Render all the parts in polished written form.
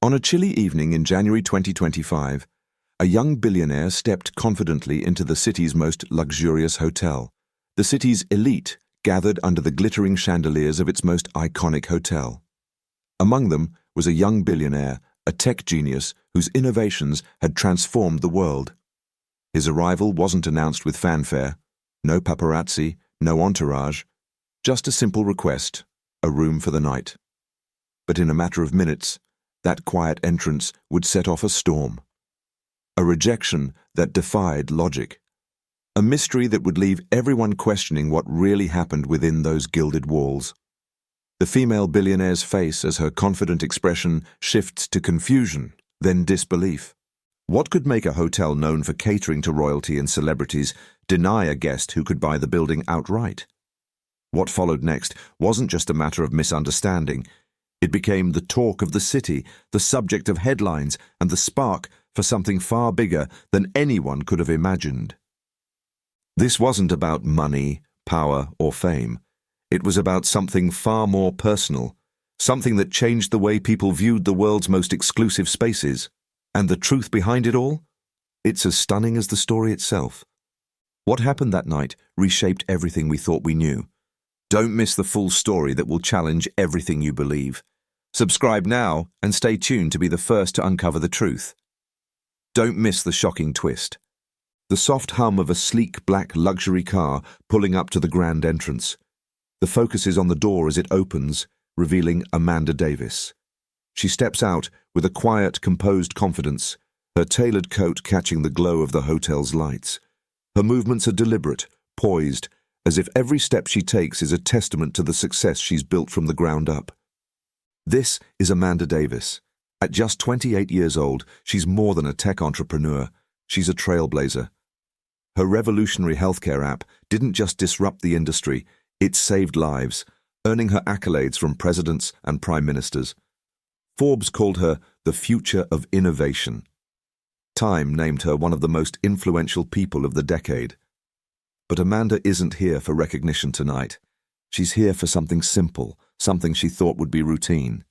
On a chilly evening in January 2025, a young billionaire stepped confidently into the city's most luxurious hotel. The city's elite gathered under the glittering chandeliers of its most iconic hotel. Among them was a young billionaire, a tech genius whose innovations had transformed the world. His arrival wasn't announced with fanfare, no paparazzi, no entourage, just a simple request, a room for the night. But in a matter of minutes, that quiet entrance would set off a storm. A rejection that defied logic. A mystery that would leave everyone questioning what really happened within those gilded walls. The female billionaire's face, as her confident expression shifts to confusion, then disbelief. What could make a hotel known for catering to royalty and celebrities deny a guest who could buy the building outright? What followed next wasn't just a matter of misunderstanding. It became the talk of the city, the subject of headlines, and the spark for something far bigger than anyone could have imagined. This wasn't about money, power, or fame. It was about something far more personal, something that changed the way people viewed the world's most exclusive spaces. And the truth behind it all? It's as stunning as the story itself. What happened that night reshaped everything we thought we knew. Don't miss the full story that will challenge everything you believe. Subscribe now and stay tuned to be the first to uncover the truth. Don't miss the shocking twist. The soft hum of a sleek black luxury car pulling up to the grand entrance. The focus is on the door as it opens, revealing Amanda Davis. She steps out with a quiet, composed confidence, her tailored coat catching the glow of the hotel's lights. Her movements are deliberate, poised, as if every step she takes is a testament to the success she's built from the ground up. This is Amanda Davis. At just 28 years old, she's more than a tech entrepreneur. She's a trailblazer. Her revolutionary healthcare app didn't just disrupt the industry, it saved lives, earning her accolades from presidents and prime ministers. Forbes called her the future of innovation. Time named her one of the most influential people of the decade. But Amanda isn't here for recognition tonight. She's here for something simple, something she thought would be routine.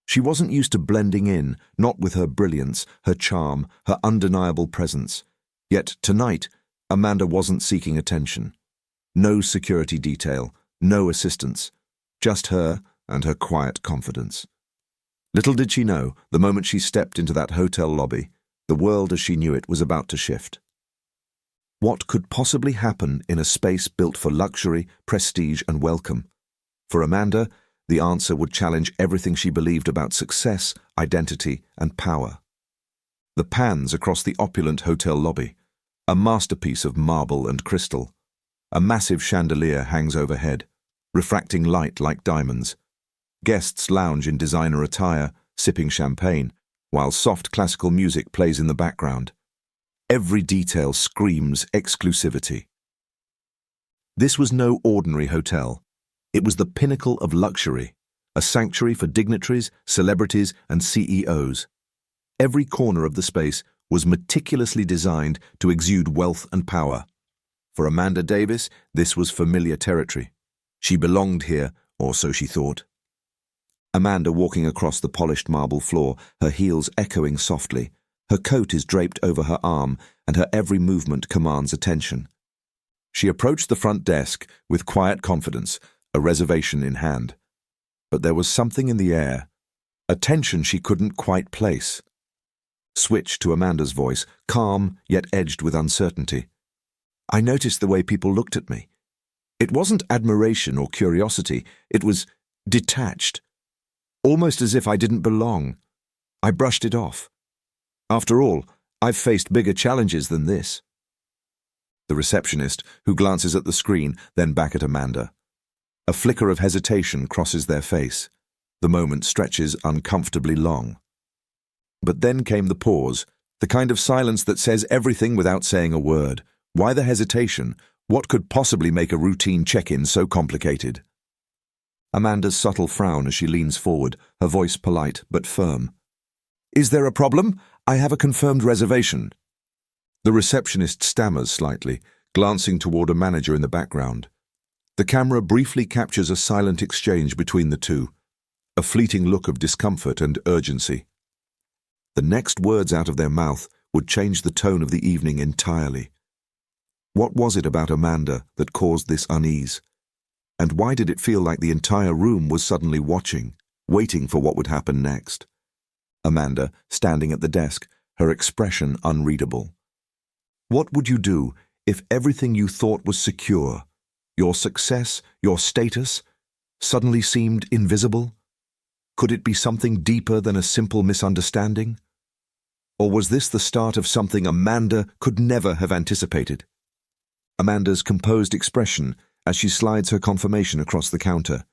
She wasn't used to blending in, not with her brilliance, her charm, her undeniable presence. Yet tonight, Amanda wasn't seeking attention. No security detail, no assistance, just her and her quiet confidence. Little did she know, the moment she stepped into that hotel lobby, the world as she knew it was about to shift. What could possibly happen in a space built for luxury, prestige, and welcome? For Amanda, the answer would challenge everything she believed about success, identity, and power. The pans across the opulent hotel lobby, a masterpiece of marble and crystal. A massive chandelier hangs overhead, refracting light like diamonds. Guests lounge in designer attire, sipping champagne, while soft classical music plays in the background. Every detail screams exclusivity. This was no ordinary hotel. It was the pinnacle of luxury, a sanctuary for dignitaries, celebrities, and CEOs. Every corner of the space was meticulously designed to exude wealth and power. For Amanda Davis, this was familiar territory. She belonged here, or so she thought. Amanda walking across the polished marble floor, her heels echoing softly. Her coat is draped over her arm, and her every movement commands attention. She approached the front desk with quiet confidence, a reservation in hand. But there was something in the air, a tension she couldn't quite place. Switched to Amanda's voice, calm yet edged with uncertainty. I noticed the way people looked at me. It wasn't admiration or curiosity, it was detached. Almost as if I didn't belong. I brushed it off. After all, I've faced bigger challenges than this. The receptionist, who glances at the screen, then back at Amanda. A flicker of hesitation crosses their face. The moment stretches uncomfortably long. But then came the pause, the kind of silence that says everything without saying a word. Why the hesitation? What could possibly make a routine check-in so complicated? Amanda's subtle frown as she leans forward, her voice polite but firm. Is there a problem? I have a confirmed reservation. The receptionist stammers slightly, glancing toward a manager in the background. The camera briefly captures a silent exchange between the two, a fleeting look of discomfort and urgency. The next words out of their mouth would change the tone of the evening entirely. What was it about Amanda that caused this unease? And why did it feel like the entire room was suddenly watching, waiting for what would happen next? Amanda, standing at the desk, her expression unreadable. What would you do if everything you thought was secure, your success, your status, suddenly seemed invisible? Could it be something deeper than a simple misunderstanding? Or was this the start of something Amanda could never have anticipated? Amanda's composed expression as she slides her confirmation across the counter.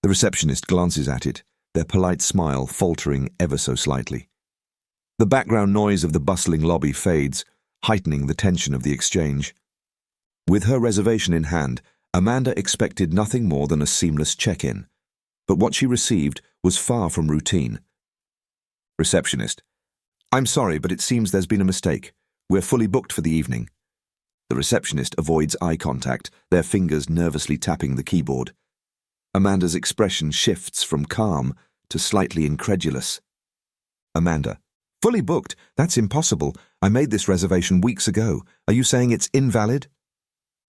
The receptionist glances at it, their polite smile faltering ever so slightly. The background noise of the bustling lobby fades, heightening the tension of the exchange. With her reservation in hand, Amanda expected nothing more than a seamless check-in, but what she received was far from routine. Receptionist: I'm sorry, but it seems there's been a mistake. We're fully booked for the evening. The receptionist avoids eye contact, their fingers nervously tapping the keyboard. Amanda's expression shifts from calm to slightly incredulous. Amanda: Fully booked? That's impossible. I made this reservation weeks ago. Are you saying it's invalid?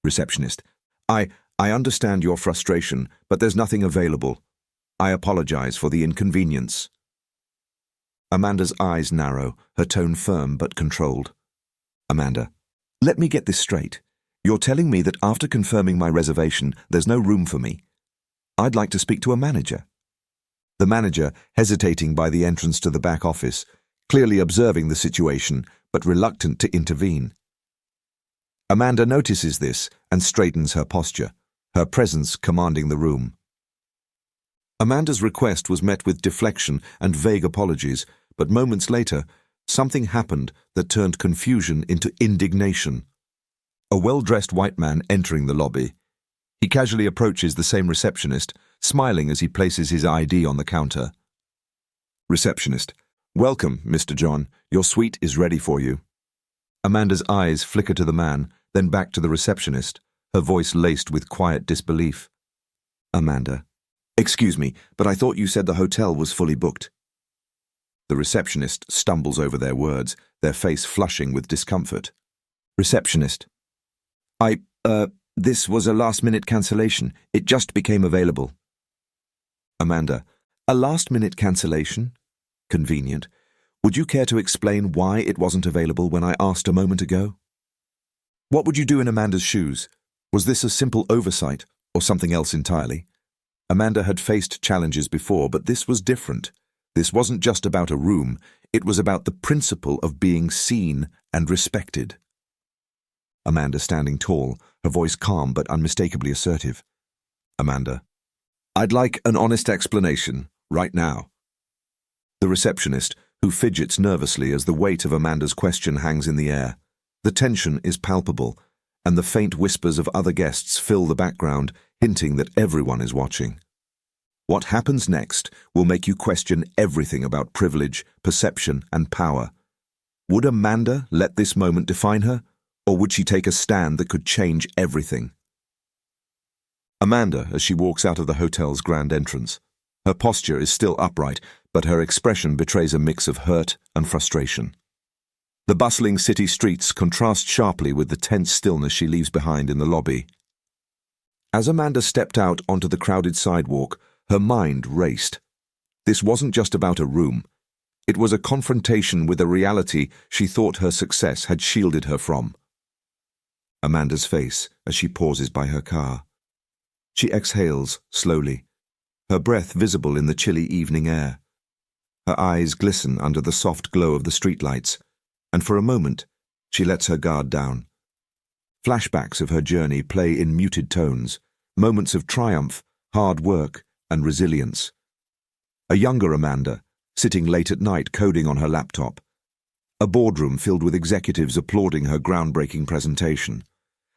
Receptionist: I understand your frustration, but there's nothing available. I apologize for the inconvenience. Amanda's eyes narrow, her tone firm but controlled. Amanda: Let me get this straight. You're telling me that after confirming my reservation, there's no room for me. I'd like to speak to a manager. The manager, hesitating by the entrance to the back office, clearly observing the situation, but reluctant to intervene. Amanda notices this and straightens her posture, her presence commanding the room. Amanda's request was met with deflection and vague apologies, but moments later, something happened that turned confusion into indignation. A well-dressed white man entering the lobby. He casually approaches the same receptionist, smiling as he places his ID on the counter. Receptionist: Welcome, Mr. John. Your suite is ready for you. Amanda's eyes flicker to the man, then back to the receptionist, her voice laced with quiet disbelief. Amanda: Excuse me, but I thought you said the hotel was fully booked. The receptionist stumbles over their words, their face flushing with discomfort. Receptionist: This was a last-minute cancellation. It just became available. Amanda: A last-minute cancellation? Convenient. Would you care to explain why it wasn't available when I asked a moment ago? What would you do in Amanda's shoes? Was this a simple oversight, or something else entirely? Amanda had faced challenges before, but this was different. This wasn't just about a room, it was about the principle of being seen and respected. Amanda standing tall, her voice calm but unmistakably assertive. Amanda: I'd like an honest explanation, right now. The receptionist, who fidgets nervously as the weight of Amanda's question hangs in the air. The tension is palpable, and the faint whispers of other guests fill the background, hinting that everyone is watching. What happens next will make you question everything about privilege, perception, and power. Would Amanda let this moment define her, or would she take a stand that could change everything? Amanda, as she walks out of the hotel's grand entrance. Her posture is still upright, but her expression betrays a mix of hurt and frustration. The bustling city streets contrast sharply with the tense stillness she leaves behind in the lobby. As Amanda stepped out onto the crowded sidewalk, her mind raced. This wasn't just about a room. It was a confrontation with a reality she thought her success had shielded her from. Amanda's face as she pauses by her car. She exhales slowly, her breath visible in the chilly evening air. Her eyes glisten under the soft glow of the streetlights, and for a moment, she lets her guard down. Flashbacks of her journey play in muted tones, moments of triumph, hard work, and resilience. A younger Amanda, sitting late at night coding on her laptop. A boardroom filled with executives applauding her groundbreaking presentation.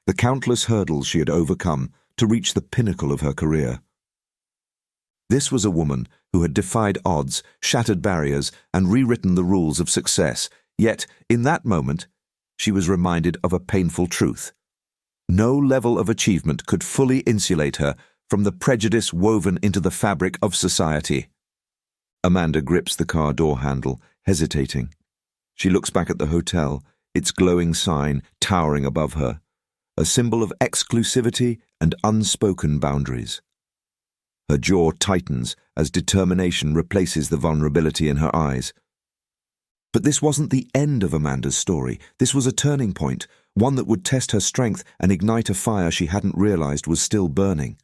The countless hurdles she had overcome to reach the pinnacle of her career. This was a woman who had defied odds, shattered barriers, and rewritten the rules of success, yet, in that moment, she was reminded of a painful truth. No level of achievement could fully insulate her from the prejudice woven into the fabric of society. Amanda grips the car door handle, hesitating. She looks back at the hotel, its glowing sign towering above her, a symbol of exclusivity and unspoken boundaries. Her jaw tightens as determination replaces the vulnerability in her eyes. But this wasn't the end of Amanda's story. This was a turning point, one that would test her strength and ignite a fire she hadn't realized was still burning.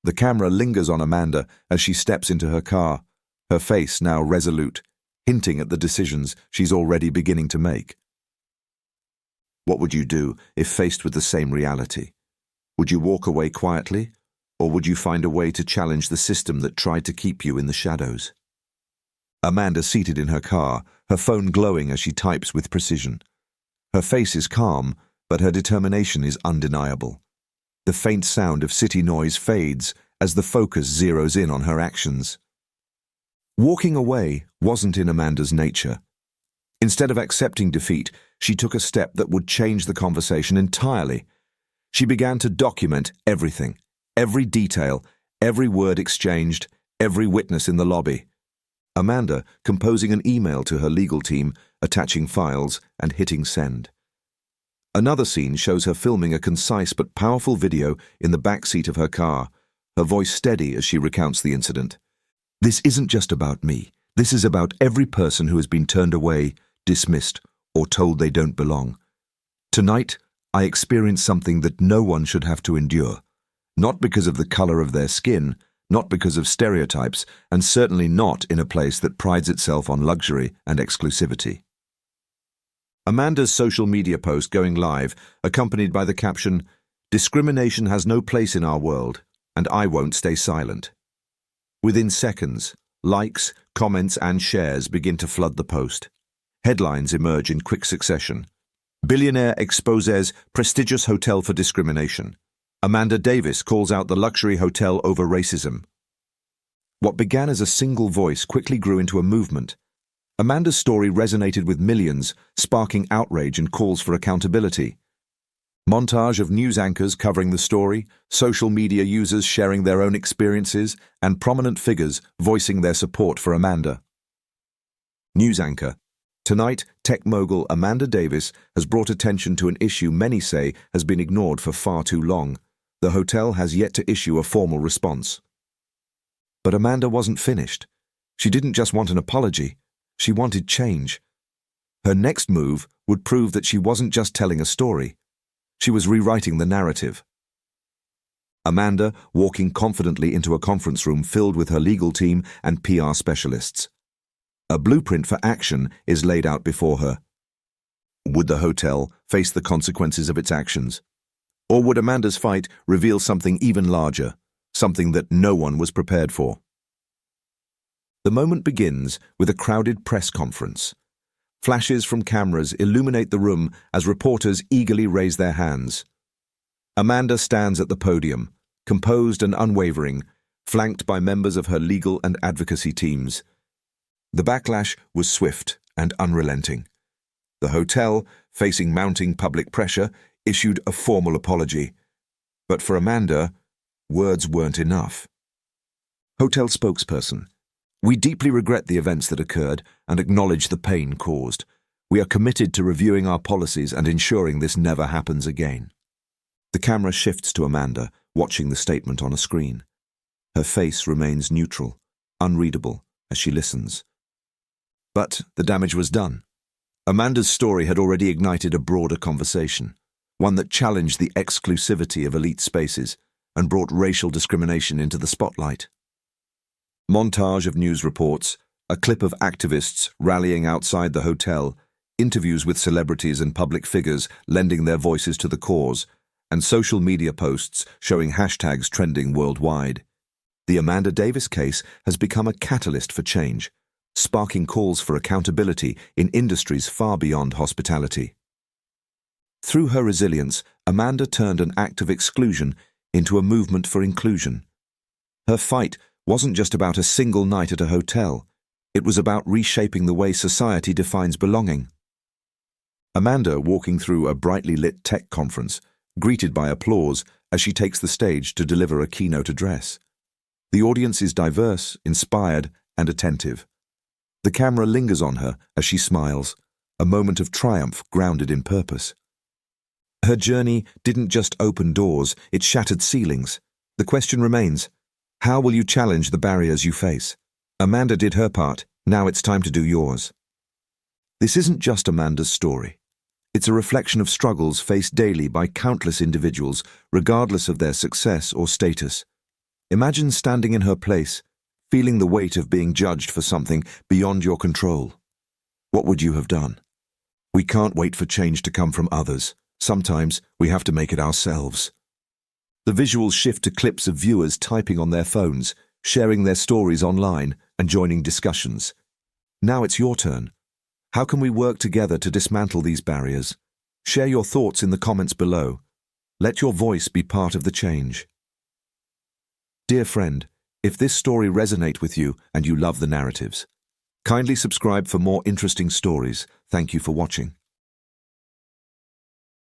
The camera lingers on Amanda as she steps into her car, her face now resolute, hinting at the decisions she's already beginning to make. What would you do if faced with the same reality? Would you walk away quietly, or would you find a way to challenge the system that tried to keep you in the shadows? Amanda seated in her car, her phone glowing as she types with precision. Her face is calm, but her determination is undeniable. The faint sound of city noise fades as the focus zeroes in on her actions. Walking away wasn't in Amanda's nature. Instead of accepting defeat, she took a step that would change the conversation entirely. She began to document everything, every detail, every word exchanged, every witness in the lobby. Amanda composing an email to her legal team, attaching files and hitting send. Another scene shows her filming a concise but powerful video in the back seat of her car, her voice steady as she recounts the incident. This isn't just about me. This is about every person who has been turned away, dismissed, or told they don't belong. Tonight, I experienced something that no one should have to endure. Not because of the color of their skin, not because of stereotypes, and certainly not in a place that prides itself on luxury and exclusivity. Amanda's social media post going live, accompanied by the caption, "Discrimination has no place in our world, and I won't stay silent." Within seconds, likes, comments, and shares begin to flood the post. Headlines emerge in quick succession. Billionaire exposes prestigious hotel for discrimination. Amanda Davis calls out the luxury hotel over racism. What began as a single voice quickly grew into a movement. Amanda's story resonated with millions, sparking outrage and calls for accountability. Montage of news anchors covering the story, social media users sharing their own experiences, and prominent figures voicing their support for Amanda. News anchor. Tonight, tech mogul Amanda Davis has brought attention to an issue many say has been ignored for far too long. The hotel has yet to issue a formal response. But Amanda wasn't finished. She didn't just want an apology. She wanted change. Her next move would prove that she wasn't just telling a story. She was rewriting the narrative. Amanda walking confidently into a conference room filled with her legal team and PR specialists. A blueprint for action is laid out before her. Would the hotel face the consequences of its actions? Or would Amanda's fight reveal something even larger, something that no one was prepared for? The moment begins with a crowded press conference. Flashes from cameras illuminate the room as reporters eagerly raise their hands. Amanda stands at the podium, composed and unwavering, flanked by members of her legal and advocacy teams. The backlash was swift and unrelenting. The hotel, facing mounting public pressure, issued a formal apology. But for Amanda, words weren't enough. Hotel spokesperson. We deeply regret the events that occurred and acknowledge the pain caused. We are committed to reviewing our policies and ensuring this never happens again. The camera shifts to Amanda, watching the statement on a screen. Her face remains neutral, unreadable, as she listens. But the damage was done. Amanda's story had already ignited a broader conversation, one that challenged the exclusivity of elite spaces and brought racial discrimination into the spotlight. Montage of news reports, a clip of activists rallying outside the hotel, interviews with celebrities and public figures lending their voices to the cause, and social media posts showing hashtags trending worldwide. The Amanda Davis case has become a catalyst for change, sparking calls for accountability in industries far beyond hospitality. Through her resilience, Amanda turned an act of exclusion into a movement for inclusion. Her fight wasn't just about a single night at a hotel. It was about reshaping the way society defines belonging. Amanda walking through a brightly lit tech conference, greeted by applause as she takes the stage to deliver a keynote address. The audience is diverse, inspired, and attentive. The camera lingers on her as she smiles, a moment of triumph grounded in purpose. Her journey didn't just open doors, it shattered ceilings. The question remains, how will you challenge the barriers you face? Amanda did her part, now it's time to do yours. This isn't just Amanda's story. It's a reflection of struggles faced daily by countless individuals, regardless of their success or status. Imagine standing in her place, feeling the weight of being judged for something beyond your control. What would you have done? We can't wait for change to come from others. Sometimes we have to make it ourselves. The visuals shift to clips of viewers typing on their phones, sharing their stories online, and joining discussions. Now it's your turn. How can we work together to dismantle these barriers? Share your thoughts in the comments below. Let your voice be part of the change. Dear friend, if this story resonates with you and you love the narratives, kindly subscribe for more interesting stories. Thank you for watching.